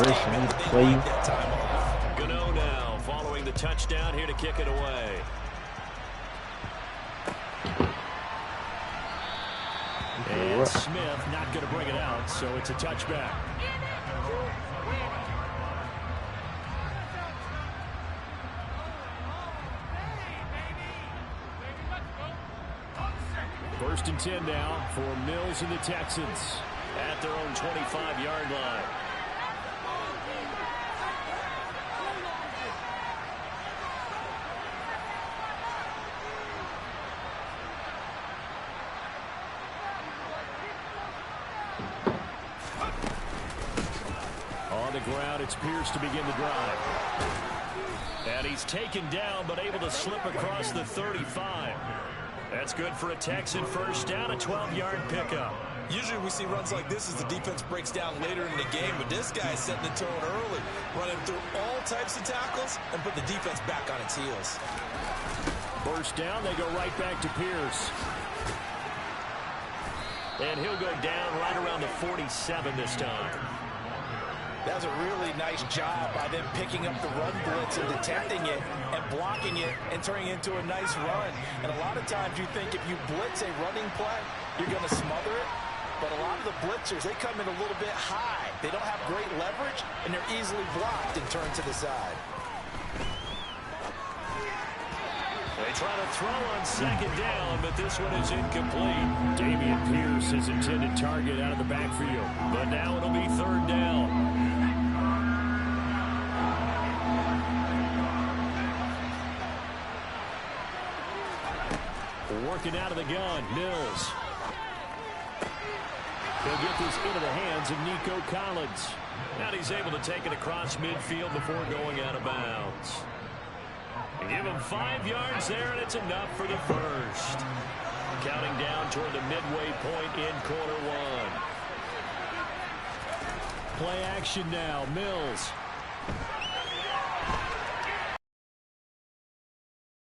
rushing me to play. Gano now following the touchdown here to kick it away. And Smith not going to bring it out, so it's a touchback. First and 10 now for Mills and the Texans at their own 25-yard line. On the ground, it's Pierce to begin the drive. And he's taken down, but able to slip across the 35. That's good for a Texan first down, a 12-yard pickup. Usually we see runs like this as the defense breaks down later in the game, but this guy is setting the tone early, running through all types of tackles and put the defense back on its heels. First down, they go right back to Pierce. And he'll go down right around the 47 this time. That was a really nice job by them picking up the run blitz and detecting it and blocking it and turning it into a nice run. And a lot of times you think if you blitz a running play, you're going to smother it. But a lot of the blitzers, they come in a little bit high. They don't have great leverage, and they're easily blocked and turned to the side. They try to throw on second down, but this one is incomplete. Dameon Pierce, his intended target, out of the backfield. But now it'll be third down. Working out of the gun, Mills. He'll get this into the hands of Nico Collins. And he's able to take it across midfield before going out of bounds. Give him 5 yards there, and it's enough for the first. Counting down toward the midway point in quarter one. Play action now, Mills.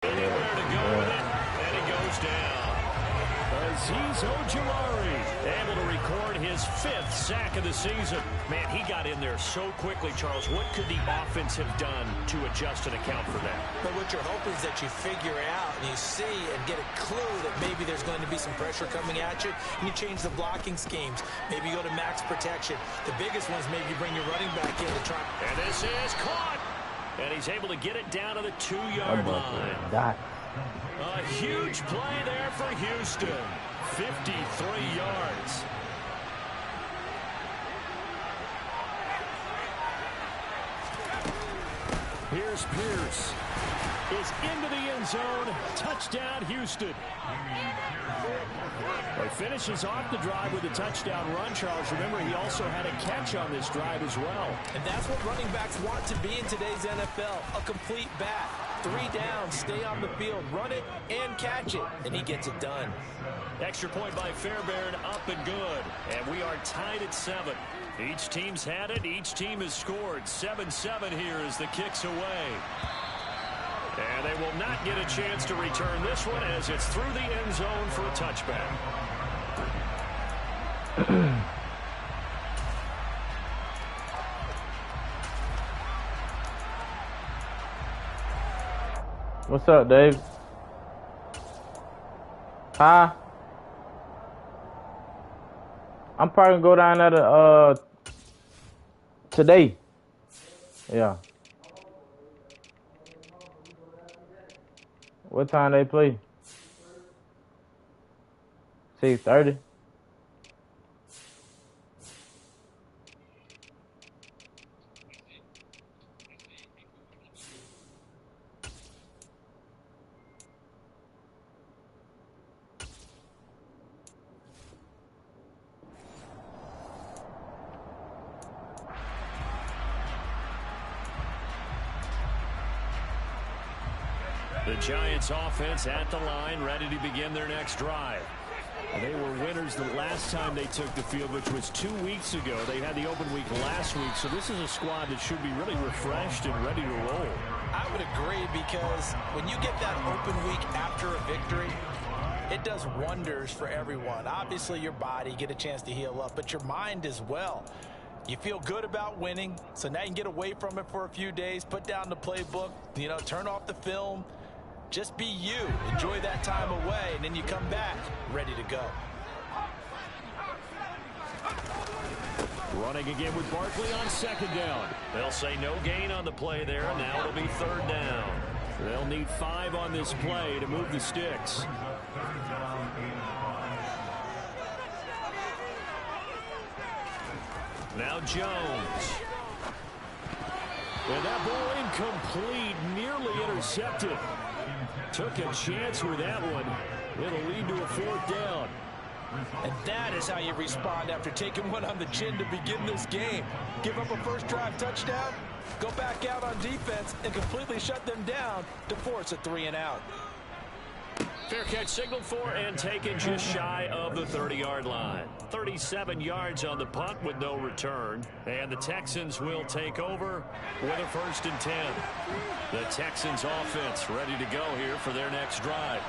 Anywhere to go with it, and he goes down. Azeez Ojulari able to record his 5th sack of the season. Man, he got in there so quickly, Charles. What could the offense have done to adjust and account for that? But what you're hoping is that you figure out and you see and get a clue that maybe there's going to be some pressure coming at you, and you change the blocking schemes. Maybe you go to max protection. The biggest one is maybe you bring your running back in to try. And this is caught. And he's able to get it down to the 2-yard line. A huge play there for Houston. 53 yards. Here's Pierce. Is into the end zone. Touchdown, Houston. He finishes off the drive with a touchdown run, Charles. Remember, he also had a catch on this drive as well. And that's what running backs want to be in today's NFL. A complete bat. 3 downs, stay on the field, run it, and catch it. And he gets it done. Extra point by Fairbairn, up and good. And we are tied at 7. Each team's had it. Each team has scored. 7-7 here as the kick's away. And they will not get a chance to return this one as it's through the end zone for a touchback. What's up, Dave? Huh? I'm probably gonna go down there to, today. Yeah. What time they play? 6:30. The Giants offense at the line, ready to begin their next drive. They were winners the last time they took the field, which was 2 weeks ago. They had the open week last week, so this is a squad that should be really refreshed and ready to roll. I would agree, because when you get that open week after a victory, it does wonders for everyone. Obviously, your body, get a chance to heal up, but your mind as well. You feel good about winning, so now you can get away from it for a few days, put down the playbook, turn off the film. Just be you. Enjoy that time away, and then you come back ready to go. Running again with Barkley on second down. They'll say no gain on the play there. Now it'll be third down. They'll need 5 on this play to move the sticks. Now Jones. And that ball incomplete, nearly intercepted. Took a chance with that one. It'll lead to a fourth down. And that is how you respond after taking one on the chin to begin this game. Give up a first drive touchdown, go back out on defense, and completely shut them down to force a 3-and-out. Fair catch signaled for and taken just shy of the 30-yard line. 37 yards on the punt with no return. And the Texans will take over with a 1st and 10. The Texans offense ready to go here for their next drive.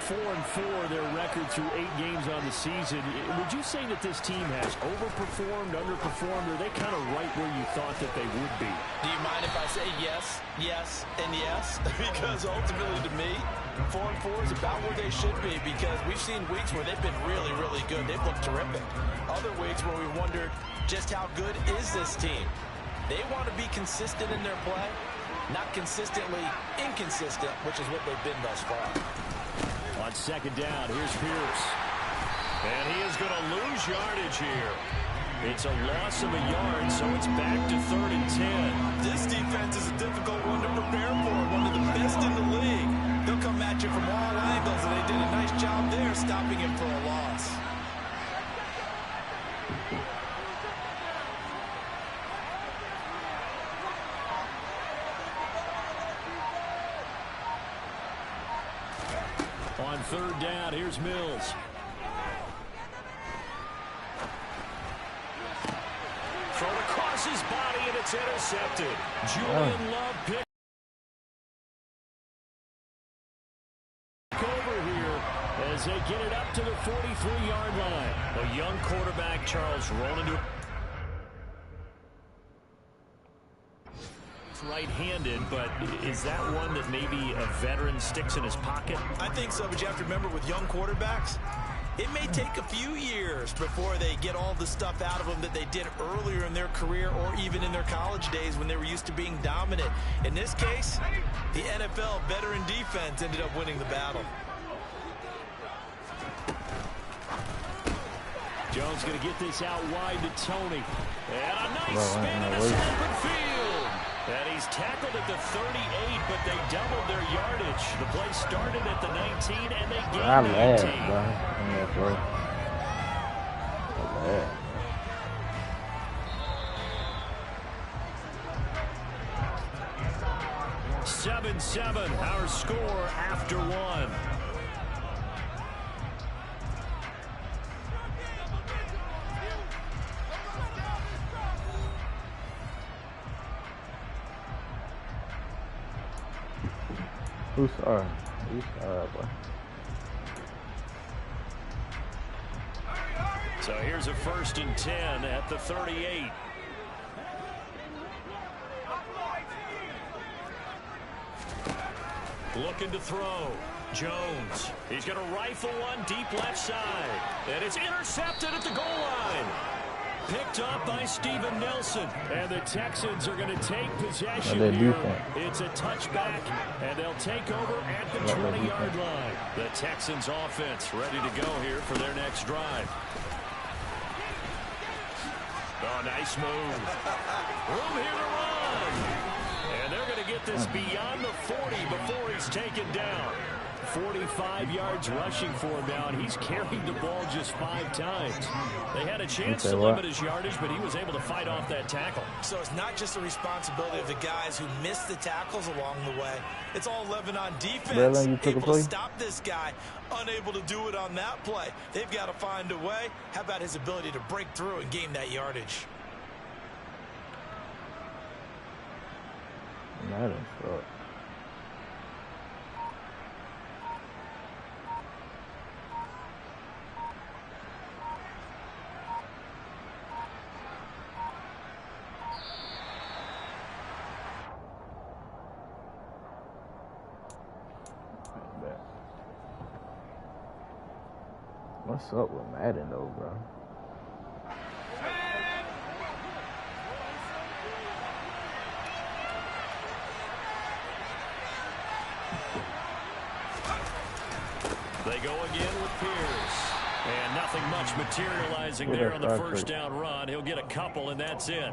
4-4 their record through 8 games on the season. Would you say that this team has overperformed, underperformed, or are they kind of right where you thought that they would be? Do you mind if I say yes, yes, and yes? Because ultimately to me, 4-4 is about where they should be, because we've seen weeks where they've been really, really good. They've looked terrific. Other weeks where we wondered just how good is this team. They want to be consistent in their play, not consistently inconsistent, which is what they've been thus far. On second down, here's Pierce. And he is going to lose yardage here. It's a loss of a yard, so it's back to 3rd and 10. This defense is a difficult one to prepare for, one of the best in the league. They'll come at you from all angles, and they did a nice job there stopping him for a loss. On 3rd down, here's Mills. Thrown across his body, and it's intercepted. Julian Love picked over here as they get it up to the 43-yard line. A young quarterback, Charles, rolling to right-handed, but is that one that maybe a veteran sticks in his pocket? I think so, but you have to remember with young quarterbacks, it may take a few years before they get all the stuff out of them that they did earlier in their career or even in their college days when they were used to being dominant. In this case, the NFL veteran defense ended up winning the battle. Jones going to get this out wide to Tony. And a nice spin in this open field. And he's tackled at the 38, but they doubled their yardage. The play started at the 19, and they gained 19. 7-7, our score after 1. Who's sorry? Who's sorry, boy? So here's a 1st and 10 at the 38. Looking to throw. Jones. He's going to rifle one deep left side. And it's intercepted at the goal line. Picked up by Steven Nelson. And the Texans are going to take possession here. It's a touchback, and they'll take over at the 20-yard line. The Texans offense ready to go here for their next drive. Oh, nice move. Room here to run. And they're going to get this beyond the 40 before he's taken down. 45 yards rushing for him now, and he's carried the ball just 5 times. They had a chance to limit his yardage, but he was able to fight off that tackle. So it's not just the responsibility of the guys who missed the tackles along the way. It's all 11 on defense. Able to stop this guy, unable to do it on that play. They've got to find a way. How about his ability to break through and gain that yardage? Madden sucks. What's up with Madden though, bro? They go again with Pierce. And nothing much materializing there on the first down run. He'll get a couple, and that's it.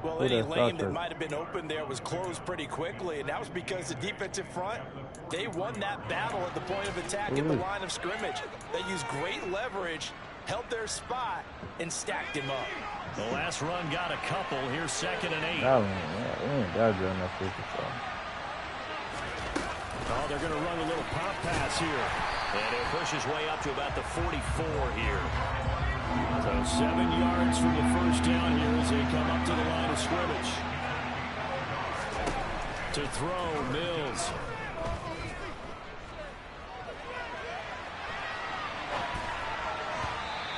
Well, any lane that might have been open there was closed pretty quickly, and that was because the defensive front, they won that battle at the point of attack at the line of scrimmage. They used great leverage, held their spot, and stacked him up. The last run got a couple. Here's 2nd and 8. Oh, they're going to run a little pop pass here. And he'll push his way up to about the 44 here. So 7 yards from the first down here as they come up to the line of scrimmage. To throw, Mills.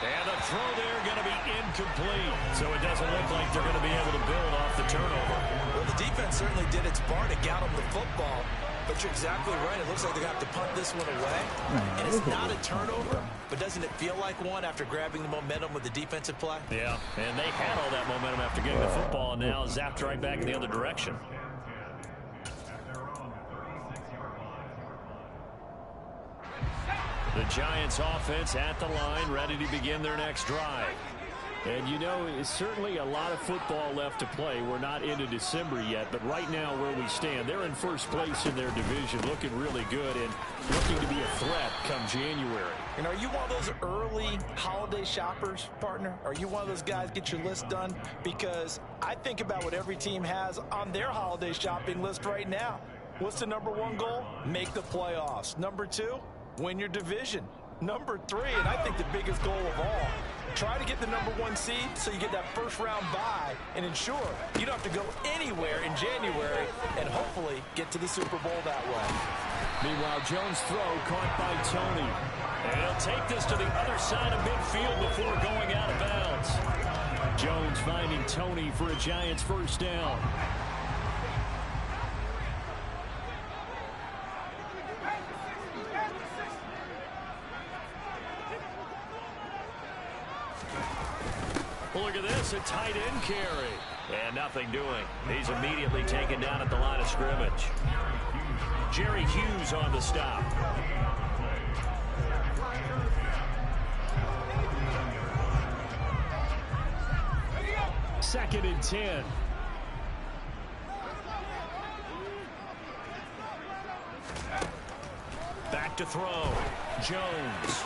And the throw there going to be incomplete. So it doesn't look like they're going to be able to build off the turnover. Well, the defense certainly did its part to get them the football. But you're exactly right. It looks like they're going to have to punt this one away. And it's not a turnover, but doesn't it feel like one after grabbing the momentum with the defensive play? Yeah, and they had all that momentum after getting the football, and now zapped right back in the other direction. The Giants offense at the line, ready to begin their next drive. And, you know, it's certainly a lot of football left to play. We're not into December yet, but right now where we stand, they're in first place in their division, looking really good and looking to be a threat come January. And are you one of those early holiday shoppers, partner? Are you one of those guys get your list done? Because I think about what every team has on their holiday shopping list right now. What's the #1 goal? Make the playoffs. #2, win your division. #3, and I think the biggest goal of all, try to get the #1 seed so you get that first-round bye and ensure you don't have to go anywhere in January and hopefully get to the Super Bowl that way. Meanwhile, Jones' throw caught by Tony. And he'll take this to the other side of midfield before going out of bounds. Jones finding Tony for a Giants first down. Look at this, a tight end carry. And nothing doing. He's immediately taken down at the line of scrimmage. Jerry Hughes on the stop. Second and 10. Back to throw. Jones.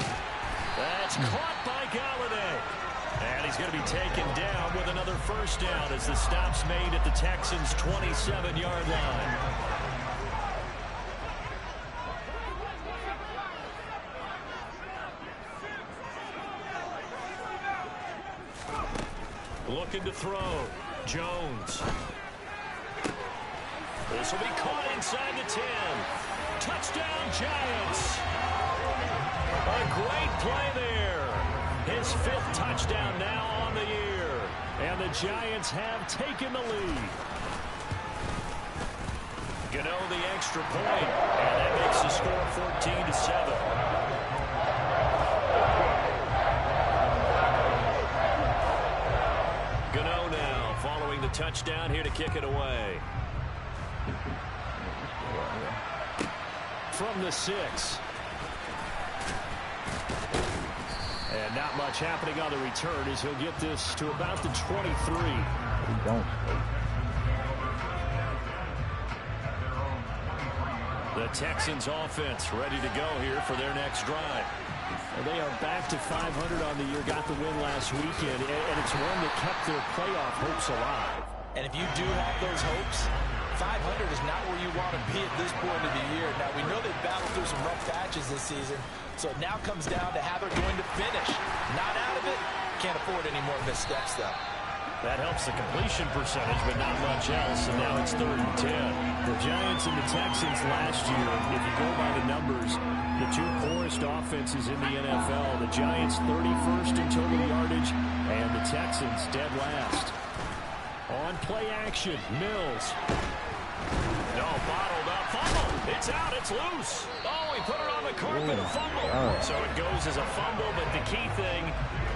That's caught by Galladay. And he's going to be taken down with another first down as the stop's made at the Texans' 27-yard line. Looking to throw. Jones. This will be caught inside the 10. Touchdown, Giants. A great play there. His 5th touchdown now on the year. And the Giants have taken the lead. Gano the extra point. And that makes the score 14-7. Gano now following the touchdown here to kick it away. From the 6. And not much happening on the return as he'll get this to about the 23. The Texans offense ready to go here for their next drive. And they are back to 500 on the year, got the win last weekend, and it's one that kept their playoff hopes alive. And if you do have those hopes, 500 is not where you want to be at this point of the year. Now, we know they've battled through some rough patches this season, so it now comes down to how they're going to finish. Not out of it. Can't afford any more missteps, though. That helps the completion percentage, but not much else, and now it's 3rd and 10. The Giants and the Texans last year, if you go by the numbers, the two poorest offenses in the NFL. The Giants 31st in total yardage, and the Texans dead last. On play action, Mills. No, bottled up. Fumble. It's out. It's loose. Oh, he put it on the carpet. A fumble. So it goes as a fumble, but the key thing,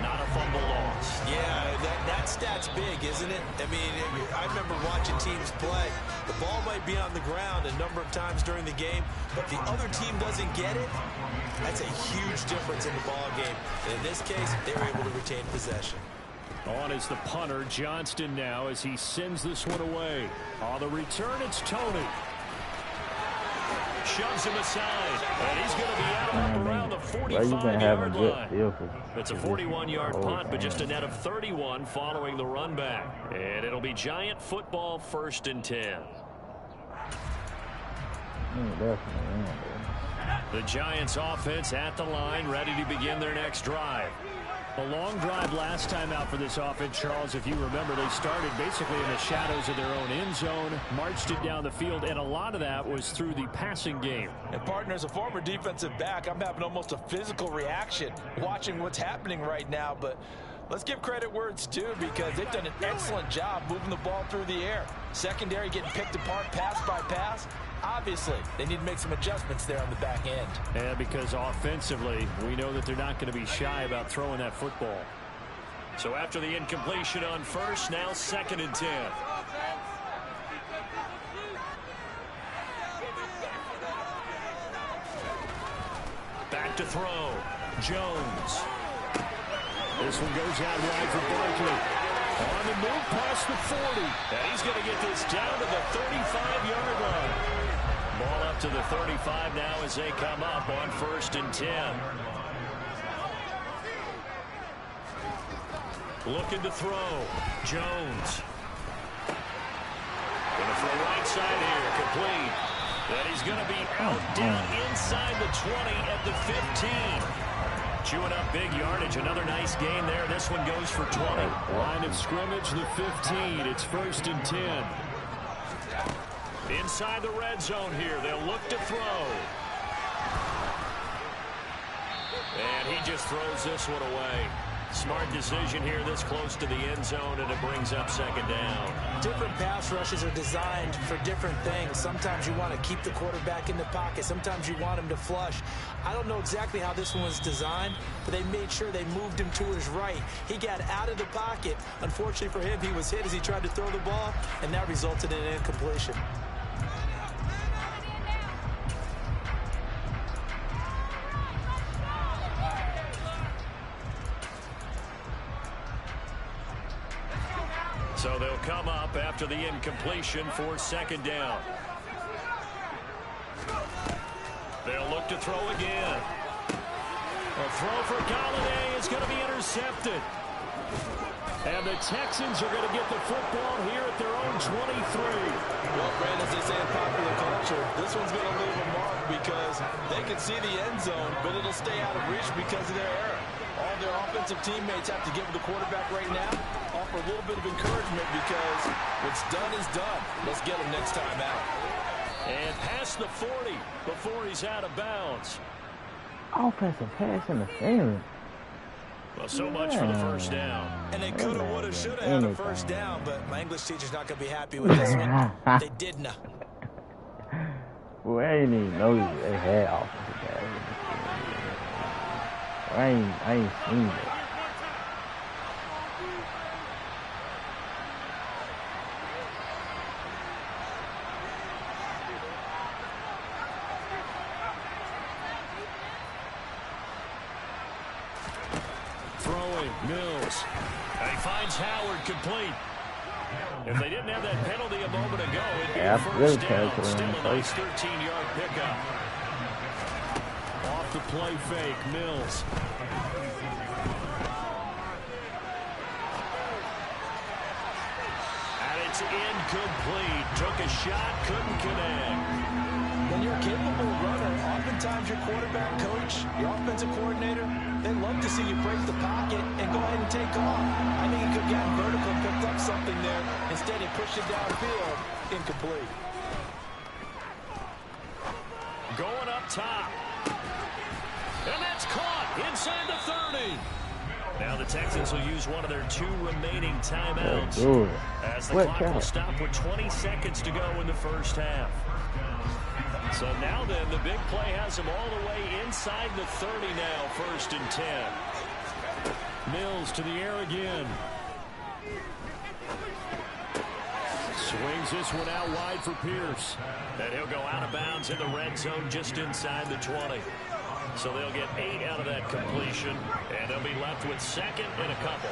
not a fumble loss. Yeah, that stat's big, isn't it? I mean, I remember watching teams play. The ball might be on the ground a number of times during the game, but the other team doesn't get it. That's a huge difference in the ball game. And in this case, they were able to retain possession. On is the punter, Johnston, now as he sends this one away. On the return, it's Tony. Shoves him aside, and he's going to be out up around the 45-yard line. It's a 41-yard punt, but just a net of 31 following the run back. And it'll be Giant football, 1st and 10. The Giants offense at the line, ready to begin their next drive. A long drive last time out for this offense, Charles. If you remember, they started basically in the shadows of their own end zone, marched it down the field, and a lot of that was through the passing game. And, partner, as a former defensive back, I'm having almost a physical reaction watching what's happening right now. But let's give credit where it's due, because they've done an excellent job moving the ball through the air. Secondary getting picked apart pass by pass. Obviously, they need to make some adjustments there on the back end. Yeah, because offensively, we know that they're not going to be shy about throwing that football. So after the incompletion on first, now 2nd and 10. Back to throw. Jones. This one goes out wide for Barkley. On the move past the 40. And he's going to get this down to the 35-yard line. Ball up to the 35 now as they come up on 1st and 10. Looking to throw. Jones. Going to throw right side here. Complete. And he's going to be out down inside the 20 at the 15. Chewing up big yardage. Another nice gain there. This one goes for 20. Line of scrimmage, the 15. It's 1st and 10. Inside the red zone here. They'll look to throw. And he just throws this one away. Smart decision here this close to the end zone, and it brings up 2nd down. Different pass rushes are designed for different things. Sometimes you want to keep the quarterback in the pocket. Sometimes you want him to flush. I don't know exactly how this one was designed, but they made sure they moved him to his right. He got out of the pocket. Unfortunately for him, he was hit as he tried to throw the ball, and that resulted in an incompletion. So they'll come up after the incompletion for 2nd down. They'll look to throw again. A throw for Galladay is going to be intercepted. And the Texans are going to get the football here at their own 23. Well, Brandon, as they say in popular culture, this one's going to leave a mark because they can see the end zone, but it'll stay out of reach because of their error. All their offensive teammates have to give the quarterback right now, offer a little bit of encouragement because what's done is done. Let's get him next time out. And past the 40 before he's out of bounds. Offensive pass interference. Well, so much for the 1st down. And they could have, would have, should have had a 1st down, but my English teacher's not going to be happy with this one. They didn't. Well, I didn't even know they had offensive pass. I ain't seen it. Throwing, Mills. And he finds Howard complete. If they didn't have that penalty a moment ago, it'd be a 1st down. Still a nice 13-yard pickup. Off the play fake, Mills. And it's incomplete. Took a shot, couldn't connect. When you're a capable runner, oftentimes your quarterback coach, your offensive coordinator, they love to see you break the pocket and go ahead and take off. I think he could have gotten vertical, picked up something there. Instead, he pushed it downfield. Incomplete. Going up top. And that's caught inside the 30. Now the Texans will use one of their 2 remaining timeouts as the clock will stop with 20 seconds to go in the first half. So now then, the big play has them all the way inside the 30 now, 1st and 10. Mills to the air again. Swings this one out wide for Pierce. And he'll go out of bounds in the red zone just inside the 20. So they'll get 8 out of that completion, and they'll be left with 2nd and a couple.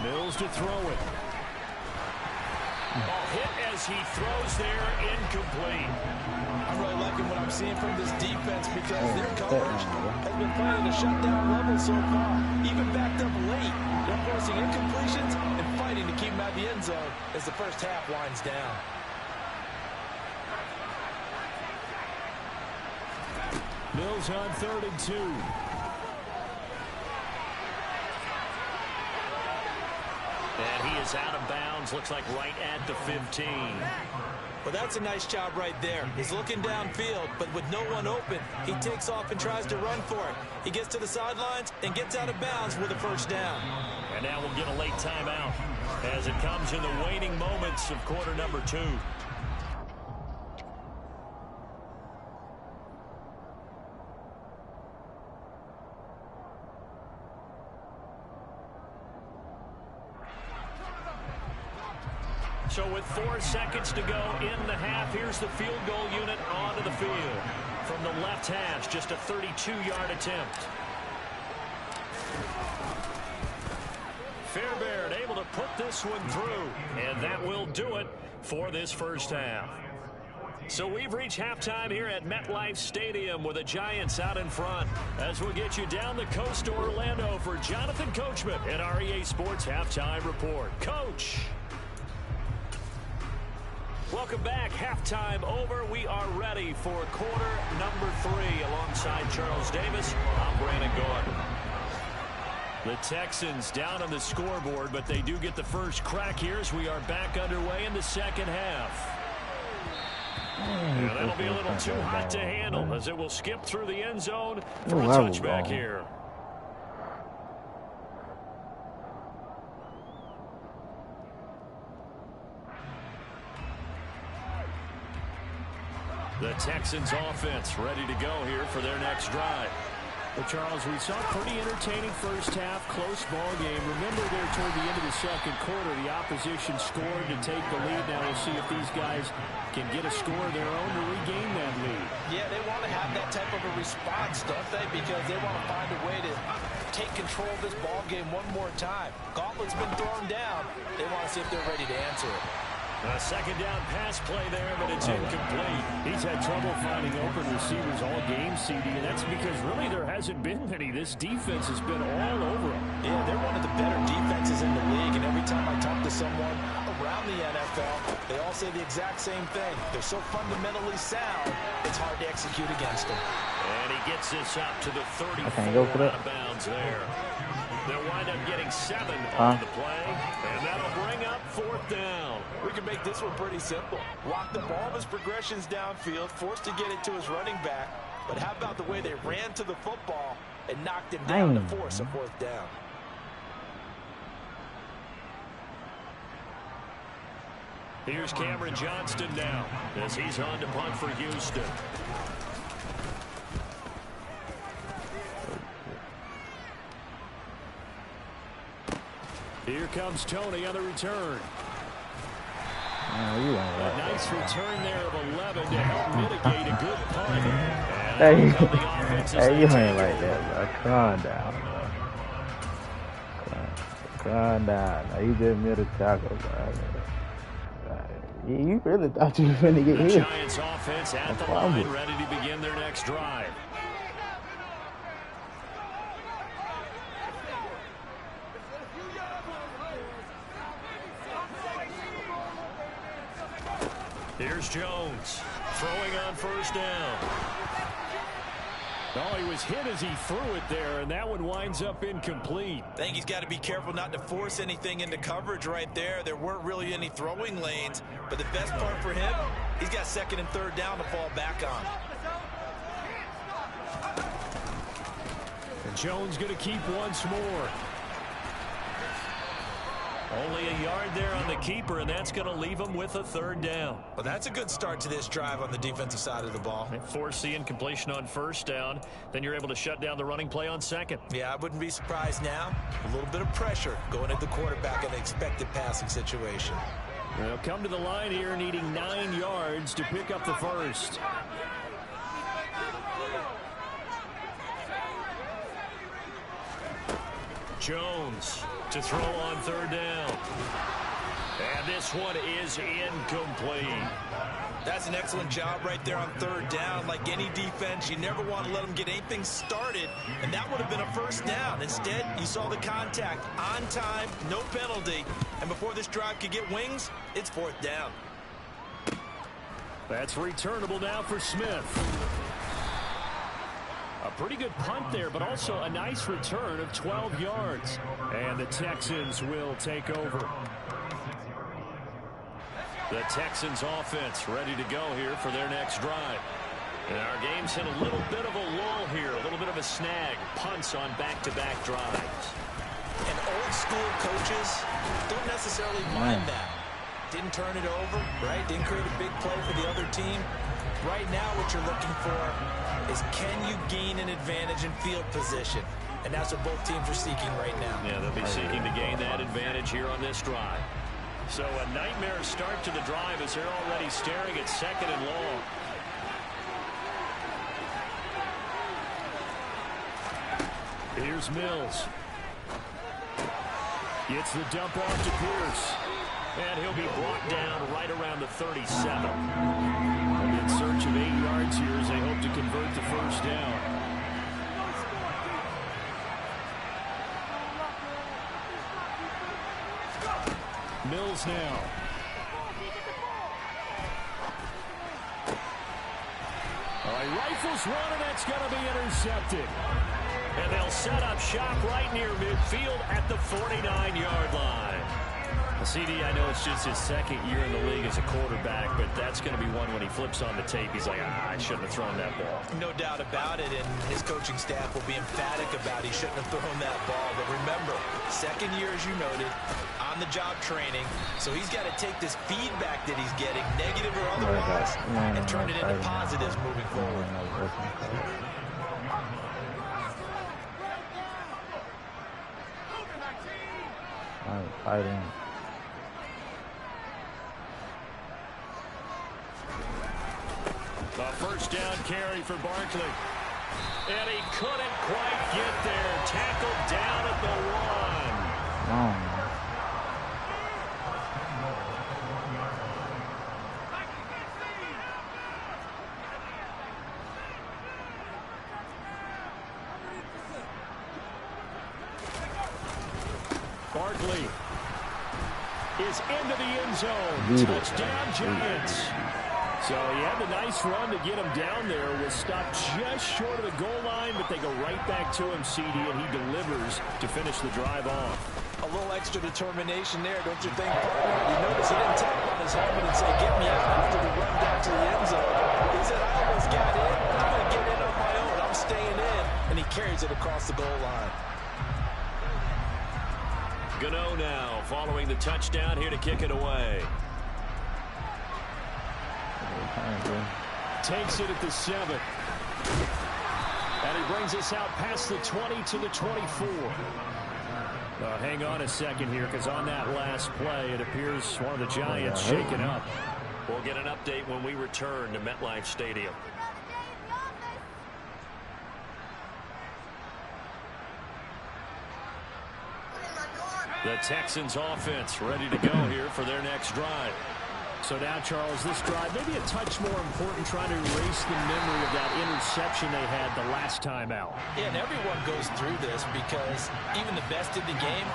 Mills to throw it. Ball hit as he throws there, incomplete. I'm really liking what I'm seeing from this defense because their coverage has been playing at a shutdown level so far. Even backed up late, they're forcing incompletions and fighting to keep them out of the end zone as the first half winds down. Mills on 3rd and 2. And he is out of bounds, looks like right at the 15. Well, that's a nice job right there. He's looking downfield, but with no one open, he takes off and tries to run for it. He gets to the sidelines and gets out of bounds with a first down. And now we'll get a late timeout as it comes in the waning moments of quarter number 2. So with 4 seconds to go in the half, here's the field goal unit onto the field. From the left hash, just a 32-yard attempt. Fairbairn able to put this one through, and that will do it for this first half. So we've reached halftime here at MetLife Stadium with the Giants out in front. As we'll get you down the coast to Orlando for Jonathan Coachman at REA Sports Halftime Report. Coach. Welcome back. Halftime over. We are ready for quarter number 3 alongside Charles Davis. I'm Brandon Gordon. The Texans down on the scoreboard, but they do get the first crack here as we are back underway in the second half. And that'll be a little too hot to handle as it will skip through the end zone for a touchback here. The Texans offense ready to go here for their next drive. Well, Charles, we saw a pretty entertaining first half, close ball game. Remember there toward the end of the second quarter, the opposition scored to take the lead. Now we'll see if these guys can get a score of their own to regain that lead. Yeah, they want to have that type of a response, don't they? Because they want to find a way to take control of this ball game one more time. Gauntlet's been thrown down. They want to see if they're ready to answer it. A second down pass play there, but it's incomplete. He's had trouble finding open receivers all game, CD, and that's because really there hasn't been many. This defense has been all over them. Yeah, they're one of the better defenses in the league, and every time I talk to someone around the NFL, they all say the exact same thing. They're so fundamentally sound, it's hard to execute against them. And he gets this up to the 34 out of bounds there. They'll wind up getting 7 on the play, and that'll bring up 4th down. We can make this one pretty simple. Lock the ball of his progressions downfield, forced to get it to his running back. But how about the way they ran to the football and knocked him down to force a 4th down? Here's Cameron Johnston now as he's on to punt for Houston. Here comes Tony on the return. You ain't A like nice that, return there of 11 to help mitigate a good punt. Hey, you ain't like that, bro. Calm down, bro. Calm down. Now, you just made a tackle, bro. You really thought you were going to get hit. The Giants offense at the line, ready to begin their next drive. Here's Jones throwing on first down. Oh, he was hit as he threw it there, and that one winds up incomplete. I think he's got to be careful not to force anything into coverage right there. There weren't really any throwing lanes, but the best part for him, he's got second and third down to fall back on. And Jones going to keep once more. Only a yard there on the keeper, and that's going to leave him with a third down. Well, that's a good start to this drive on the defensive side of the ball. Force the incompletion on first down. Then you're able to shut down the running play on second. Yeah, I wouldn't be surprised now. A little bit of pressure going at the quarterback in an expected passing situation. They'll come to the line here needing 9 yards to pick up the first. Jones to throw on third down. And this one is incomplete. That's an excellent job right there on third down. Like any defense, you never want to let them get anything started, and that would have been a first down. Instead, you saw the contact on time, no penalty, and before this drive could get wings, it's fourth down. That's returnable now for Smith. A pretty good punt there, but also a nice return of 12 yards. And the Texans will take over. The Texans offense ready to go here for their next drive. And our game's hit a little bit of a lull here, a little bit of a snag. Punts on back-to-back drives. And old school coaches don't necessarily mind that. Didn't turn it over, right? Didn't create a big play for the other team. Right now what you're looking for is, can you gain an advantage in field position? And that's what both teams are seeking right now. Yeah, they'll be seeking to gain that advantage here on this drive. So a nightmare start to the drive as they're already staring at second and long. Here's Mills. Gets the dump off to Pierce. And he'll be brought down right around the 37. In search of 8 yards here as they hope to convert the first down. Mills now. He rifles one, and that's going to be intercepted. And they'll set up shop right near midfield at the 49-yard line. CD, I know it's just his second year in the league as a quarterback, but that's going to be one when he flips on the tape. He's like, I shouldn't have thrown that ball. No doubt about it, and his coaching staff will be emphatic about he shouldn't have thrown that ball. But remember, second year, as you noted, on-the-job training, so he's got to take this feedback that he's getting, negative or otherwise, and turn it into positives moving forward. I'm fighting. A first down carry for Barkley. And he couldn't quite get there. Tackled down at the 1. Barkley is into the end zone. Touchdown, Giants. So he had the nice run to get him down there. Was stopped just short of the goal line, but they go right back to him, CD, and he delivers to finish the drive off. A little extra determination there, don't you think, partner? You notice he didn't tap on his helmet and say, get me out after the run down to the end zone. He said, I almost got in. I'm going to get in on my own. I'm staying in. And he carries it across the goal line. Gano now following the touchdown here to kick it away. Takes it at the 7. And he brings us out past the 20 to the 24. Hang on a second here, because on that last play, it appears one of the Giants shaken up. We'll get an update when we return to MetLife Stadium. The Texans offense ready to go here for their next drive. So now, Charles, this drive maybe a touch more important, trying to erase the memory of that interception they had the last time out. Yeah, and everyone goes through this because even the best in the game,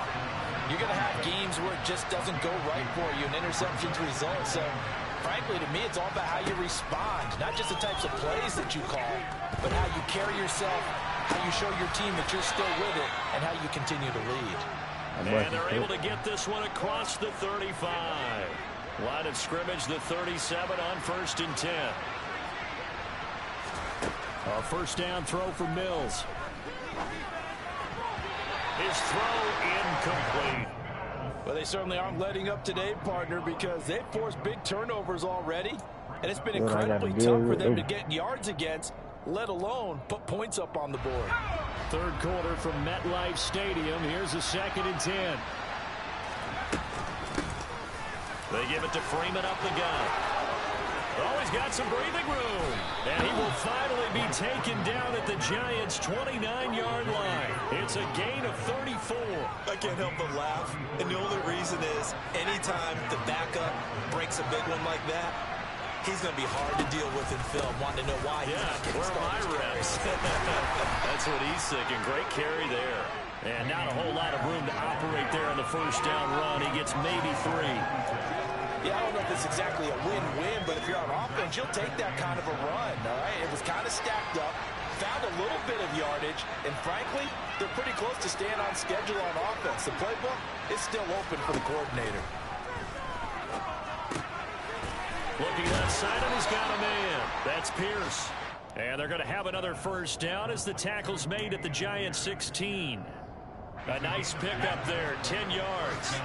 you're going to have games where it just doesn't go right for you and interceptions result. So Frankly, to me, it's all about how you respond, not just the types of plays that you call, but how you carry yourself, how you show your team that you're still with it, and how you continue to lead. And they're able to get this one across the 35. Line of scrimmage, the 37 on 1st and 10. A first down throw for Mills. His throw incomplete. Well, they certainly aren't letting up today, partner, because they've forced big turnovers already, and it's been incredibly tough for them to get yards against, let alone put points up on the board. Third quarter from MetLife Stadium. Here's a 2nd and 10. They give it to Freeman up the gut. Oh, he's got some breathing room. And he will finally be taken down at the Giants' 29-yard line. It's a gain of 34. I can't help but laugh. And the only reason is anytime the backup breaks a big one like that, he's going to be hard to deal with in film, wanting to know why he's not getting started. Where are my reps? That's what he's thinking. Great carry there. And not a whole lot of room to operate there on the first down run. He gets maybe 3. Yeah, I don't know if it's exactly a win-win, but if you're on offense, you'll take that kind of a run, all right? It was kind of stacked up, found a little bit of yardage, and frankly, they're pretty close to staying on schedule on offense. The playbook is still open for the coordinator. Looking left side, and he's got a man. That's Pierce. And they're going to have another first down as the tackle's made at the Giants' 16. A nice pickup there, 10 yards.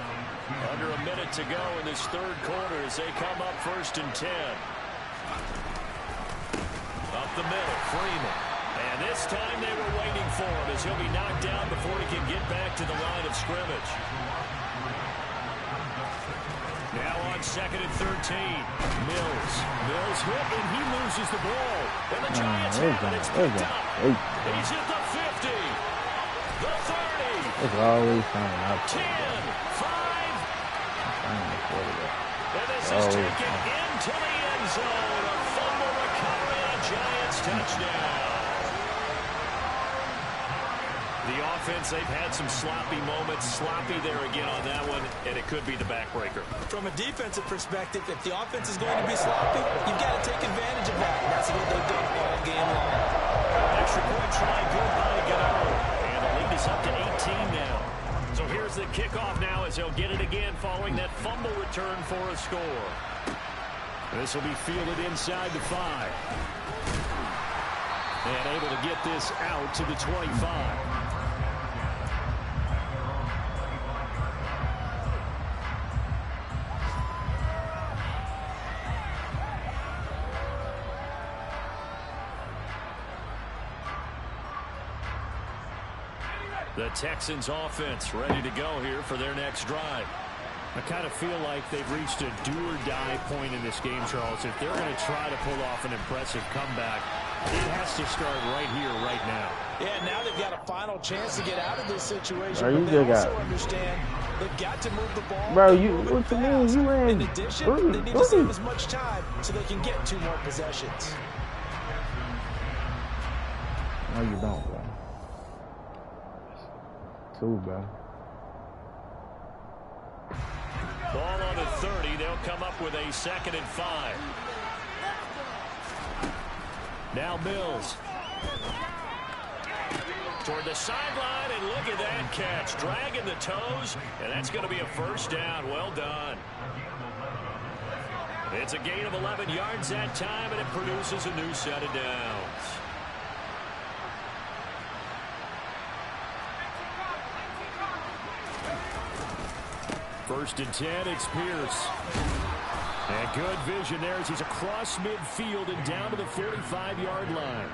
Under a minute to go in this third quarter as they come up 1st and 10. Up the middle, Freeman. And this time they were waiting for him as he'll be knocked down before he can get back to the line of scrimmage. Now on 2nd and 13. Mills. Mills hit, and he loses the ball. And the Giants have it. It's picked up. He's at the 50. The 30. It's always coming up. 10, 5. And this is taken into the end zone. A fumble recovery and a Giants touchdown. The offense, they've had some sloppy moments. Sloppy there again on that one, and it could be the backbreaker. From a defensive perspective, if the offense is going to be sloppy, you've got to take advantage of that. And that's what they've done all game long. Extra point try, good by Gennaro. And the lead is up to 18 now. So here's the kickoff now as they'll get it again following that fumble return for a score. This will be fielded inside the 5. And able to get this out to the 25. The Texans offense ready to go here for their next drive. I kind of feel like they've reached a do-or-die point in this game, Charles. If they're going to try to pull off an impressive comeback, it has to start right here, right now. Yeah, now they've got a final chance to get out of this situation. Bro, but they also understand they've got to move the ball. Bro, what you mean? You ran. In addition, they need to save as much time so they can get 2 more possessions. No, you don't, bro. 2, bro. Ball on the 30. They'll come up with a 2nd and 5. Now Mills. Toward the sideline, and look at that catch. Dragging the toes, and that's going to be a first down. Well done. It's a gain of 11 yards that time, and it produces a new set of downs. First and 10, it's Pierce. And good vision there as he's across midfield and down to the 45-yard line.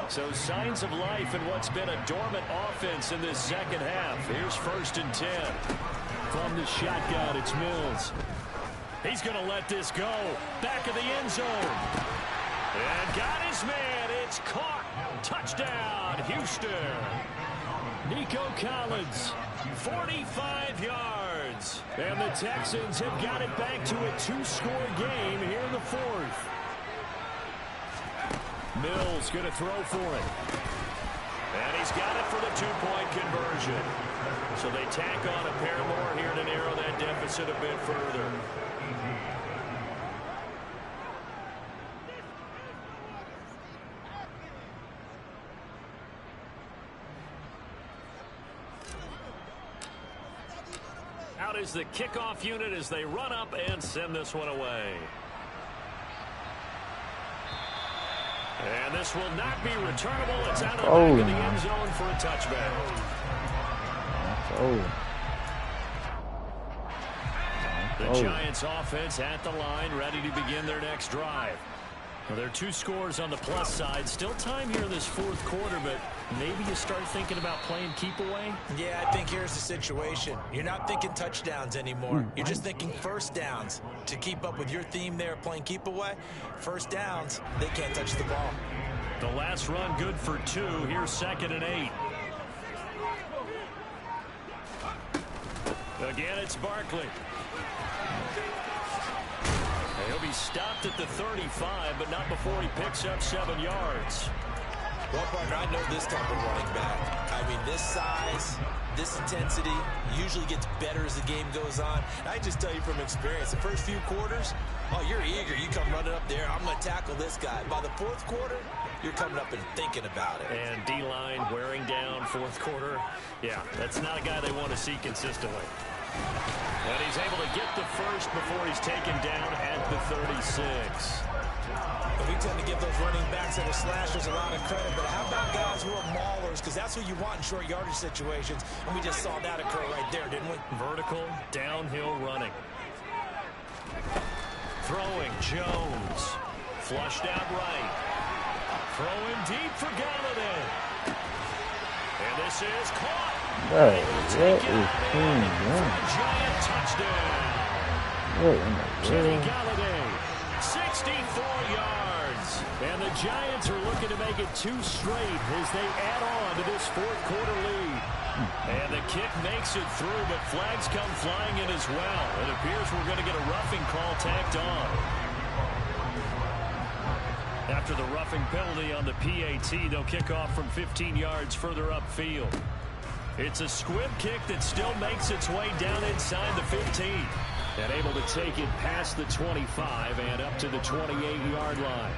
So signs of life in what's been a dormant offense in this second half. Here's 1st and 10. From the shotgun, it's Mills. He's going to let this go. Back of the end zone. And got his man. It's caught. Touchdown, Houston. Nico Collins, 45 yards. And the Texans have got it back to a 2-score game here in the 4th. Mills going to throw for it. And he's got it for the 2-point conversion. So they tack on a pair more here to narrow that deficit a bit further. is the kickoff unit as they run up and send this one away. And this will not be returnable. It's out of the back of the end zone for a touchback. The Giants offense at the line, ready to begin their next drive. Well, there are 2 scores on the plus side. Still time here in this 4th quarter, but maybe you start thinking about playing keep away? Yeah, I think here's the situation. You're not thinking touchdowns anymore. You're just thinking first downs. To keep up with your theme there, playing keep away, first downs, they can't touch the ball. The last run good for 2. Here's 2nd and 8. Again, it's Barkley. He'll be stopped at the 35, but not before he picks up 7 yards. Well, partner, I know this type of running back. I mean, this size, this intensity usually gets better as the game goes on. And I just tell you from experience, the first few quarters, oh, you're eager. You come running up there, I'm going to tackle this guy. By the 4th quarter, you're coming up and thinking about it. And D-line wearing down 4th quarter. Yeah, that's not a guy they want to see consistently. And he's able to get the first before he's taken down at the 36. But we tend to give those running backs that are slashers a lot of credit, but how about guys who are maulers? Because that's what you want in short yardage situations, and we just saw that occur right there, didn't we? Vertical, downhill running. Throwing, Jones. Flushed out right. Throwing deep for Galladay. And this is caught. What is Giant touchdown. Kenny Galladay, 64 yards. And the Giants are looking to make it 2 straight as they add on to this 4th quarter lead. And the kick makes it through, but flags come flying in as well. It appears we're going to get a roughing call tacked on. After the roughing penalty on the PAT, they'll kick off from 15 yards further upfield. It's a squib kick that still makes its way down inside the 15. And able to take it past the 25 and up to the 28-yard line.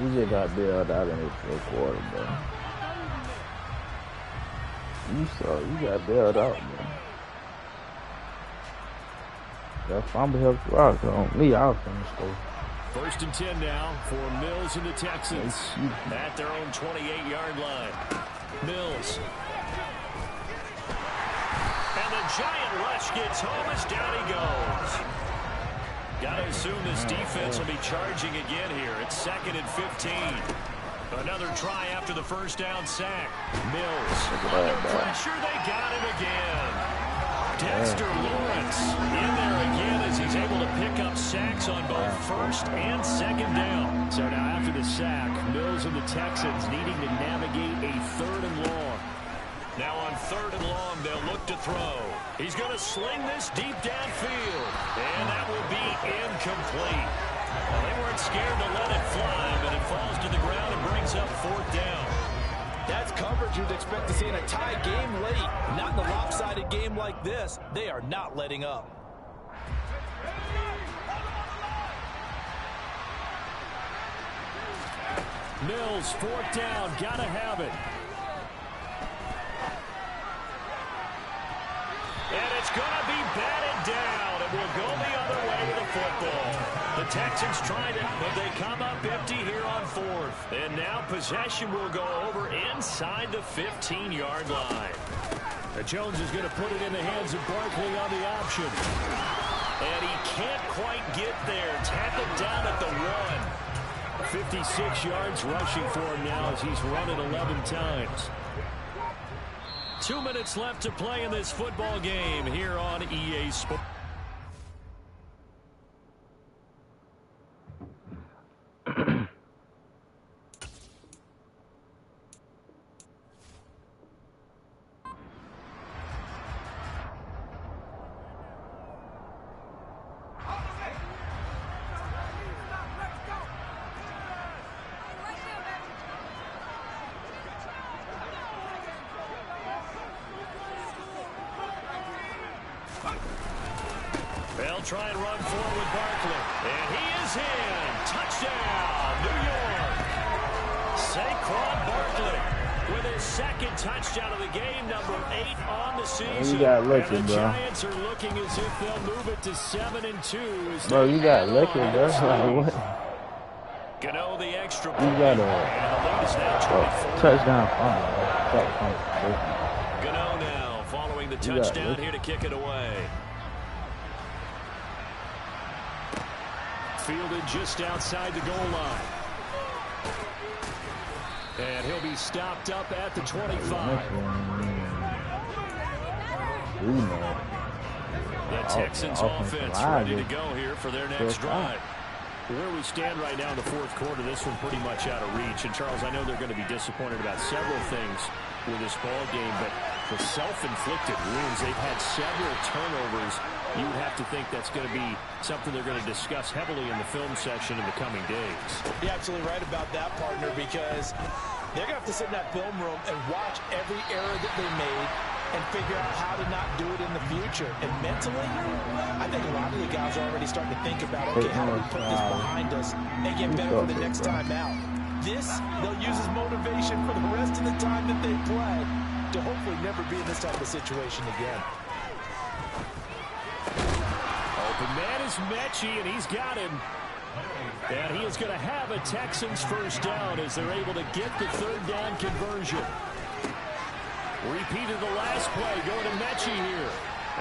He just got bailed out in his 4th quarter, bro. You got bailed out, man. That fumble helped you out. So on me, I'll finish though. 1st and 10 now for Mills and the Texans at their own 28-yard line. Mills. And the Giant rush gets home as down he goes. Got to assume this defense will be charging again here. It's 2nd and 15. Another try after the first down sack. Mills under pressure. They got him again. Dexter Lawrence in there again as he's able to pick up sacks on both 1st and 2nd down. So now after the sack, Mills and the Texans needing to navigate a 3rd and long. Now on 3rd and long, they'll look to throw. He's going to sling this deep downfield. And that will be incomplete. Well, they weren't scared to let it fly, but it falls to the ground and brings up 4th down. That's coverage you'd expect to see in a tie game late. Not in a lopsided game like this. They are not letting up. Mills, 4th down, gotta have it. And it's gonna be batted down. It will go the other way with the football. The Texans tried it, but they come up empty here on 4th. And now possession will go over inside the 15-yard line. Jones is going to put it in the hands of Barkley on the option. And he can't quite get there. Tackled down at the 1. 56 yards rushing for him now as he's run it 11 times. 2 minutes left to play in this football game here on EA Sports. They'll try and run forward with Barkley. And he is in. Touchdown, New York. Saquon Barkley. with his second touchdown of the game, number 8 on the season. You got lucky, and the bro. Giants are looking as if they'll move it to 7-2. Bro, you got lucky, bro. Like, what? Gano the extra You point. got And the lead is now 24. touchdown. Gano now following the touchdown here to kick it away. Fielded just outside the goal line. And he'll be stopped up at the 25. The Texans offense ready to go here for their next drive. Where we stand right now in the fourth quarter, this one pretty much out of reach. And, Charles, I know they're going to be disappointed about several things with this ball game, but the self-inflicted wounds, they've had several turnovers. You would have to think that's going to be something they're going to discuss heavily in the film section in the coming days. You're absolutely right about that, partner, because they're going to have to sit in that film room and watch every error that they made and figure out how to not do it in the future. And mentally, I think a lot of the guys are already starting to think about, okay, how do we put this behind us and get better for the next time out? This, they'll use as motivation for the rest of the time that they play to hopefully never be in this type of situation again. Open man is Mechie, and he's got him. And he is going to have a Texans first down as they're able to get the third down conversion. Repeated the last play, going to Mechie here.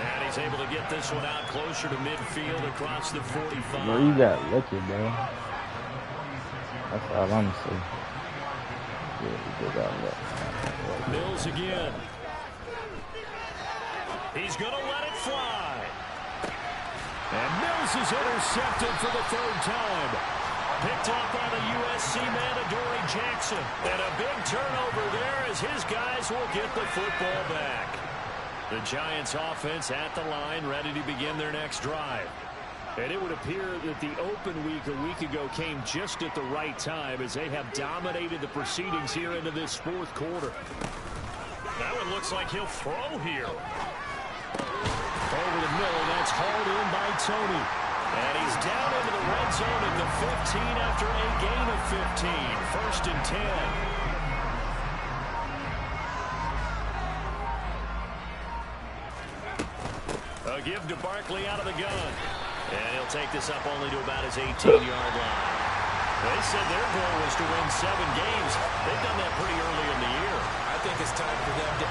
And he's able to get this one out closer to midfield across the 45. Bro, you got lucky, bro. That's all I'm saying. Yeah, you got lucky. Mills again. He's going to let it fly. And Mills is intercepted for the third time. Picked off by the USC man, Adoree Jackson. And a big turnover there as his guys will get the football back. The Giants offense at the line, ready to begin their next drive. And it would appear that the open week a week ago came just at the right time as they have dominated the proceedings here into this fourth quarter. That one looks like he'll throw here. Over the middle, that's hauled in by Tony. And he's down into the red zone at the 15 after a gain of 15. First and 10. A give to Barkley out of the gun. And he'll take this up only to about his 18-yard line. They said their goal was to win 7 games. They've done that pretty early in the year. I think it's time for them to